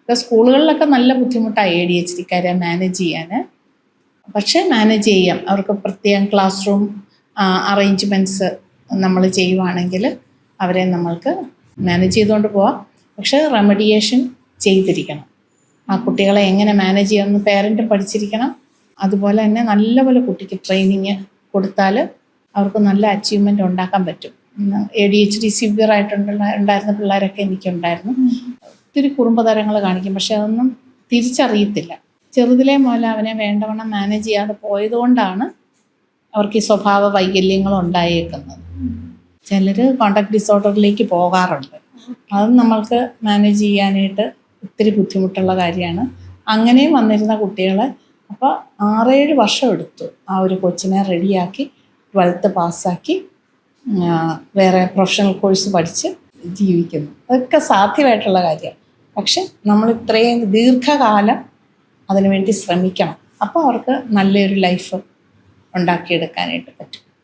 ഇപ്പോൾ സ്കൂളുകളിലൊക്കെ നല്ല ബുദ്ധിമുട്ടാണ് ADHDക്കാരെ മാനേജ് ചെയ്യാൻ. പക്ഷേ മാനേജ് ചെയ്യാം. അവർക്ക് പ്രത്യേകം ക്ലാസ് റൂം അറേഞ്ച്മെൻറ്റ്സ് നമ്മൾ ചെയ്യുവാണെങ്കിൽ അവരെ നമ്മൾക്ക് മാനേജ് ചെയ്തുകൊണ്ട് പോവാം. പക്ഷേ റെമഡിയേഷൻ ചെയ്തിരിക്കണം. ആ കുട്ടികളെ എങ്ങനെ മാനേജ് ചെയ്യാമെന്ന് പേരൻറ്റ് പഠിച്ചിരിക്കണം. അതുപോലെ തന്നെ നല്ലപോലെ കുട്ടിക്ക് ട്രെയിനിങ് കൊടുത്താൽ അവർക്ക് നല്ല അച്ചീവ്മെൻ്റ് ഉണ്ടാക്കാൻ പറ്റും. ADHD ഉണ്ടായിരുന്ന പിള്ളേരൊക്കെ എനിക്കുണ്ടായിരുന്നു. ഒത്തിരി കുറുമ്പതരങ്ങൾ കാണിക്കും, പക്ഷെ അതൊന്നും തിരിച്ചറിയത്തില്ല. ചെറുതിലേ മുതൽ അവനെ വേണ്ടവണ്ണം മാനേജ് ചെയ്യാതെ പോയതുകൊണ്ടാണ് അവർക്ക് ഈ സ്വഭാവ വൈകല്യങ്ങൾ ഉണ്ടായേക്കുന്നത്. ചിലർ കോണ്ടാക്ട് ഡിസോർഡറിലേക്ക് പോകാറുണ്ട്. അത് നമ്മൾക്ക് മാനേജ് ചെയ്യാനായിട്ട് ഒത്തിരി ബുദ്ധിമുട്ടുള്ള കാര്യമാണ്. അങ്ങനെയും വന്നിരുന്ന കുട്ടികളെ അപ്പോൾ 6-7 വർഷം എടുത്തു ആ ഒരു കൊച്ചിനെ റെഡിയാക്കി 12th പാസ്സാക്കി വേറെ പ്രൊഫഷണൽ കോഴ്സ് പഠിച്ച് ജീവിക്കുന്നു. അതൊക്കെ സാധ്യമായിട്ടുള്ള കാര്യമാണ്. പക്ഷെ നമ്മൾ ഇത്രയും ദീർഘകാലം അതിനുവേണ്ടി ശ്രമിക്കണം. അപ്പോൾ അവർക്ക് നല്ലൊരു ലൈഫ് ഉണ്ടാക്കിയെടുക്കാനായിട്ട് പറ്റും.